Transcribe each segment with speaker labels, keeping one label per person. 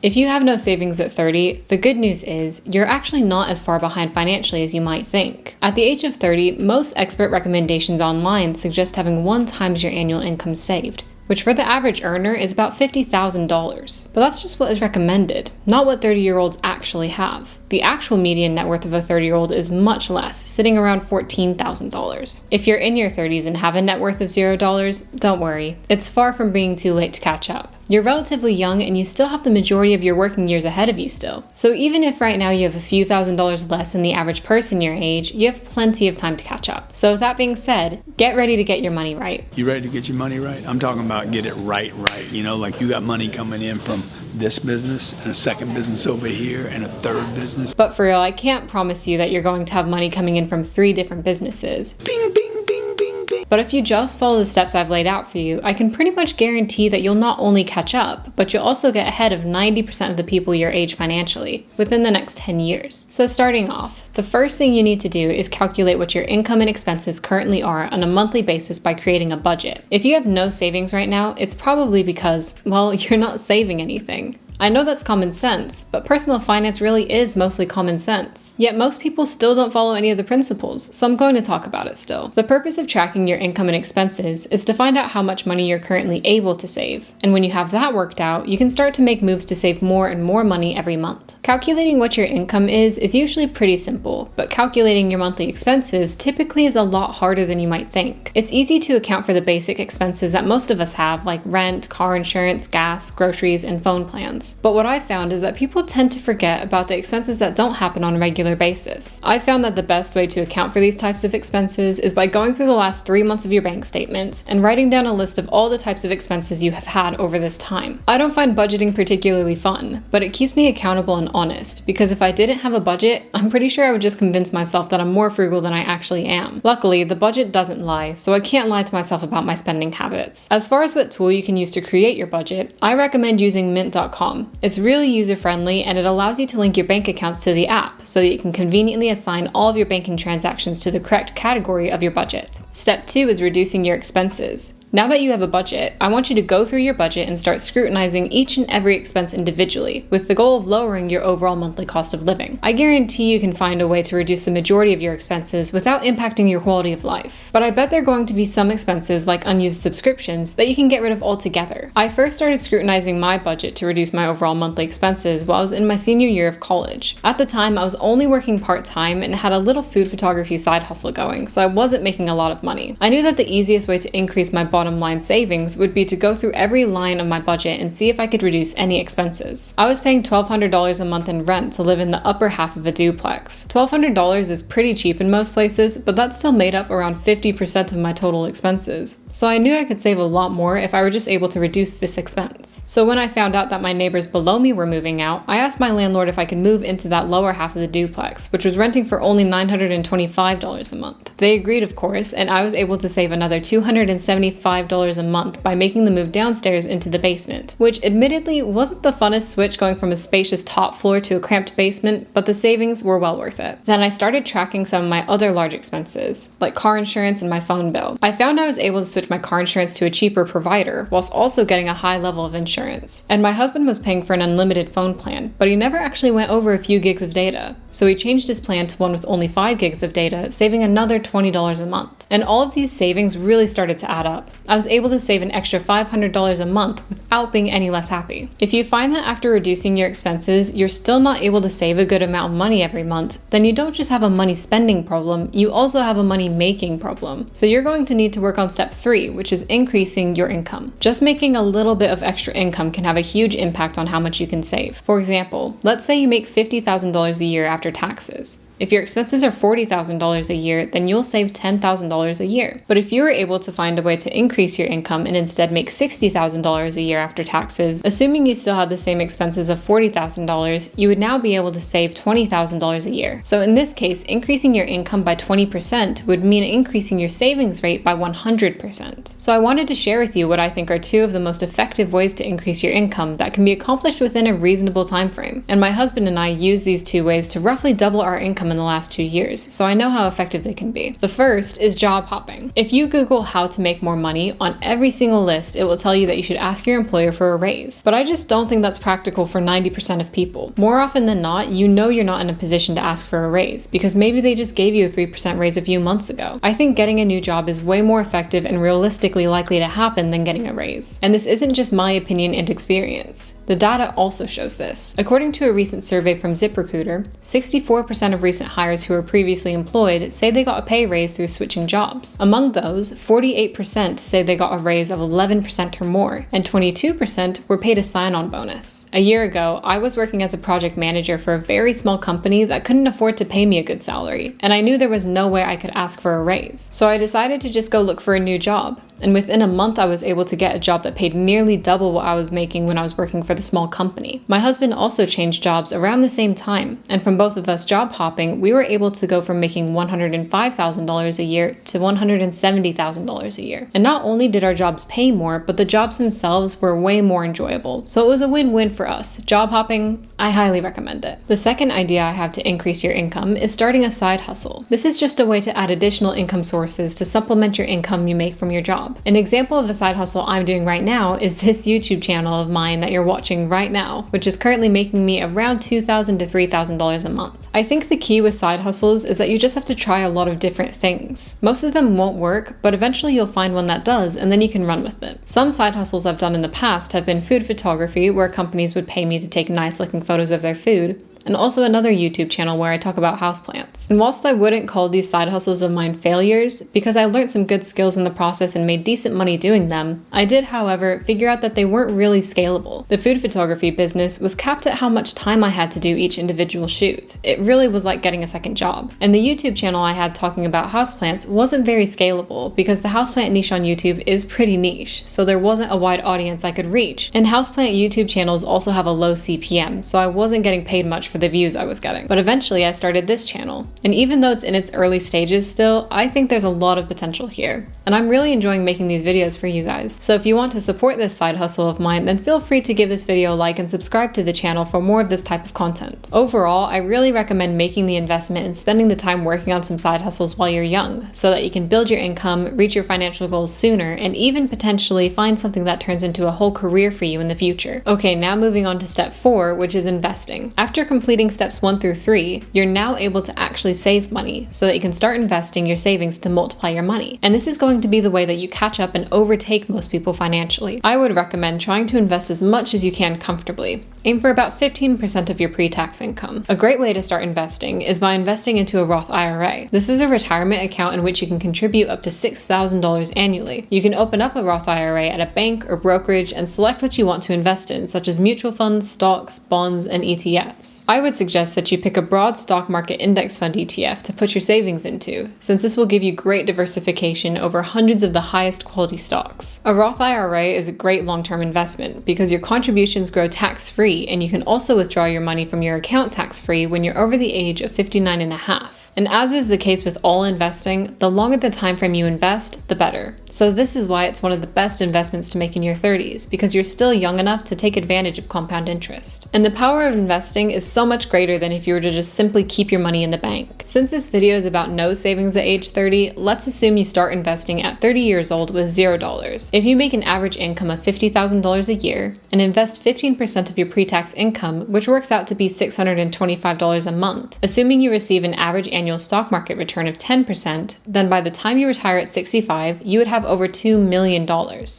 Speaker 1: If you have no savings at 30, the good news is you're actually not as far behind financially as you might think. At the age of 30, most expert recommendations online suggest having 1 times your annual income saved, which for the average earner is about $50,000. But that's just what is recommended, not what 30-year-olds actually have. The actual median net worth of a 30-year-old is much less, sitting around $14,000. If you're in your 30s and have a net worth of $0, don't worry. It's far from being too late to catch up. You're relatively young and you still have the majority of your working years ahead of you still. So even if right now you have a few $1,000s less than the average person your age, you have plenty of time to catch up. So with that being said, get ready to get your money right.
Speaker 2: You ready to get your money right? I'm talking about get it right. You know, like you got money coming in from this business and a second business over here and a third business.
Speaker 1: But for real, I can't promise you that you're going to have money coming in from 3 different businesses.
Speaker 2: Bing, bing, bing, bing, bing.
Speaker 1: But if you just follow the steps I've laid out for you, I can pretty much guarantee that you'll not only catch up, but you'll also get ahead of 90% of the people your age financially within the next 10 years. So starting off, the first thing you need to do is calculate what your income and expenses currently are on a monthly basis by creating a budget. If you have no savings right now, it's probably because, well, you're not saving anything. I know that's common sense, but personal finance really is mostly common sense. Yet most people still don't follow any of the principles, so I'm going to talk about it still. The purpose of tracking your income and expenses is to find out how much money you're currently able to save. And when you have that worked out, you can start to make moves to save more and more money every month. Calculating what your income is usually pretty simple, but calculating your monthly expenses typically is a lot harder than you might think. It's easy to account for the basic expenses that most of us have, like rent, car insurance, gas, groceries, and phone plans. But what I found is that people tend to forget about the expenses that don't happen on a regular basis. I found that the best way to account for these types of expenses is by going through the last 3 months of your bank statements and writing down a list of all the types of expenses you have had over this time. I don't find budgeting particularly fun, but it keeps me accountable and honest, because if I didn't have a budget, I'm pretty sure I would just convince myself that I'm more frugal than I actually am. Luckily, the budget doesn't lie, so I can't lie to myself about my spending habits. As far as what tool you can use to create your budget, I recommend using Mint.com. It's really user-friendly and it allows you to link your bank accounts to the app so that you can conveniently assign all of your banking transactions to the correct category of your budget. Step 2 is reducing your expenses. Now that you have a budget, I want you to go through your budget and start scrutinizing each and every expense individually, with the goal of lowering your overall monthly cost of living. I guarantee you can find a way to reduce the majority of your expenses without impacting your quality of life. But I bet there are going to be some expenses, like unused subscriptions, that you can get rid of altogether. I first started scrutinizing my budget to reduce my overall monthly expenses while I was in my senior year of college. At the time, I was only working part-time and had a little food photography side hustle going, so I wasn't making a lot of money. I knew that the easiest way to increase my bottom line savings would be to go through every line of my budget and see if I could reduce any expenses. I was paying $1,200 a month in rent to live in the upper half of a duplex. $1,200 is pretty cheap in most places, but that still made up around 50% of my total expenses. So I knew I could save a lot more if I were just able to reduce this expense. So when I found out that my neighbors below me were moving out, I asked my landlord if I could move into that lower half of the duplex, which was renting for only $925 a month. They agreed, of course, and I was able to save another $275 a month by making the move downstairs into the basement, which admittedly wasn't the funnest switch going from a spacious top floor to a cramped basement, but the savings were well worth it. Then I started tracking some of my other large expenses, like car insurance and my phone bill. I found I was able to switch my car insurance to a cheaper provider, whilst also getting a high level of insurance. And my husband was paying for an unlimited phone plan, but he never actually went over a few gigs of data. So he changed his plan to one with only 5 gigs of data, saving another $20 a month. And all of these savings really started to add up. I was able to save an extra $500 a month without being any less happy. If you find that after reducing your expenses, you're still not able to save a good amount of money every month, then you don't just have a money spending problem, you also have a money making problem. So you're going to need to work on step 3, which is increasing your income. Just making a little bit of extra income can have a huge impact on how much you can save. For example, let's say you make $50,000 a year after taxes. If your expenses are $40,000 a year, then you'll save $10,000 a year. But if you were able to find a way to increase your income and instead make $60,000 a year after taxes, assuming you still had the same expenses of $40,000, you would now be able to save $20,000 a year. So in this case, increasing your income by 20% would mean increasing your savings rate by 100%. So I wanted to share with you what I think are 2 of the most effective ways to increase your income that can be accomplished within a reasonable time frame. And my husband and I use these 2 ways to roughly double our income income in the last 2 years, so I know how effective they can be. The first is job hopping. If you Google how to make more money, on every single list it will tell you that you should ask your employer for a raise. But I just don't think that's practical for 90% of people. More often than not, you know you're not in a position to ask for a raise because maybe they just gave you a 3% raise a few months ago. I think getting a new job is way more effective and realistically likely to happen than getting a raise. And this isn't just my opinion and experience. The data also shows this. According to a recent survey from ZipRecruiter, 64% of recent hires who were previously employed say they got a pay raise through switching jobs. Among those, 48% say they got a raise of 11% or more, and 22% were paid a sign-on bonus. A year ago, I was working as a project manager for a very small company that couldn't afford to pay me a good salary, and I knew there was no way I could ask for a raise. So I decided to just go look for a new job. And within a month, I was able to get a job that paid nearly double what I was making when I was working for the small company. My husband also changed jobs around the same time, and from both of us job hopping, we were able to go from making $105,000 a year to $170,000 a year. And not only did our jobs pay more, but the jobs themselves were way more enjoyable. So it was a win-win for us. Job hopping, I highly recommend it. The second idea I have to increase your income is starting a side hustle. This is just a way to add additional income sources to supplement your income you make from your job. An example of a side hustle I'm doing right now is this YouTube channel of mine that you're watching right now, which is currently making me around $2,000 to $3,000 a month. I think the key with side hustles is that you just have to try a lot of different things. Most of them won't work, but eventually you'll find one that does, and then you can run with it. Some side hustles I've done in the past have been food photography, where companies would pay me to take nice looking photos of their food, and also another YouTube channel where I talk about houseplants. And whilst I wouldn't call these side hustles of mine failures, because I learned some good skills in the process and made decent money doing them, I did, however, figure out that they weren't really scalable. The food photography business was capped at how much time I had to do each individual shoot. It really was like getting a second job. And the YouTube channel I had talking about houseplants wasn't very scalable because the houseplant niche on YouTube is pretty niche, so there wasn't a wide audience I could reach. And houseplant YouTube channels also have a low CPM, so I wasn't getting paid much for the views I was getting. But eventually I started this channel, and even though it's in its early stages still, I think there's a lot of potential here. And I'm really enjoying making these videos for you guys. So if you want to support this side hustle of mine, then feel free to give this video a like and subscribe to the channel for more of this type of content. Overall, I really recommend making the investment and spending the time working on some side hustles while you're young, so that you can build your income, reach your financial goals sooner, and even potentially find something that turns into a whole career for you in the future. Okay, now moving on to step 4, which is investing. After completing steps 1 through 3, you're now able to actually save money so that you can start investing your savings to multiply your money. And this is going to be the way that you catch up and overtake most people financially. I would recommend trying to invest as much as you can comfortably. Aim for about 15% of your pre-tax income. A great way to start investing is by investing into a Roth IRA. This is a retirement account in which you can contribute up to $6,000 annually. You can open up a Roth IRA at a bank or brokerage and select what you want to invest in, such as mutual funds, stocks, bonds, and ETFs. I would suggest that you pick a broad stock market index fund ETF to put your savings into, since this will give you great diversification over hundreds of the highest quality stocks. A Roth IRA is a great long-term investment because your contributions grow tax-free, and you can also withdraw your money from your account tax-free when you're over the age of 59 and a half. And as is the case with all investing, the longer the time frame you invest, the better. So this is why it's one of the best investments to make in your 30s, because you're still young enough to take advantage of compound interest. And the power of investing is so much greater than if you were to just simply keep your money in the bank. Since this video is about no savings at age 30, let's assume you start investing at 30 years old with $0. If you make an average income of $50,000 a year and invest 15% of your pre-tax income, which works out to be $625 a month, assuming you receive an average annual stock market return of 10%, then by the time you retire at 65, you would have over $2 million.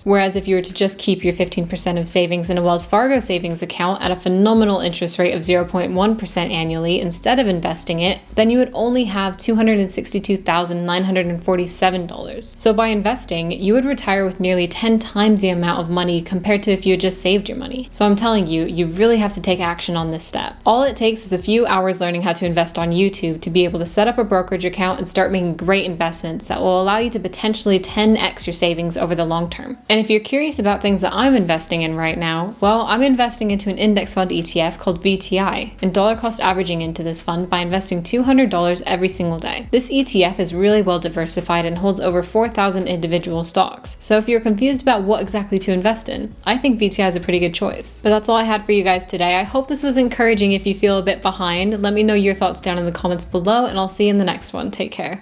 Speaker 1: Whereas if you were to just keep your 15% of savings in a Wells Fargo savings account at a phenomenal interest rate of 0.1% annually instead of investing it, then you would only have $262,947. So by investing, you would retire with nearly 10 times the amount of money compared to if you had just saved your money. So I'm telling you, you really have to take action on this step. All it takes is a few hours learning how to invest on YouTube to be able to set up a brokerage account and start making great investments that will allow you to potentially 10x your savings over the long term. And if you're curious about things that I'm investing in right now, well, I'm investing into an index fund ETF called VTI and dollar cost averaging into this fund by investing $200 every single day. This ETF is really well diversified and holds over 4,000 individual stocks. So if you're confused about what exactly to invest in, I think VTI is a pretty good choice. But that's all I had for you guys today. I hope this was encouraging if you feel a bit behind. Let me know your thoughts down in the comments below, and I'll see you in the next one. Take care.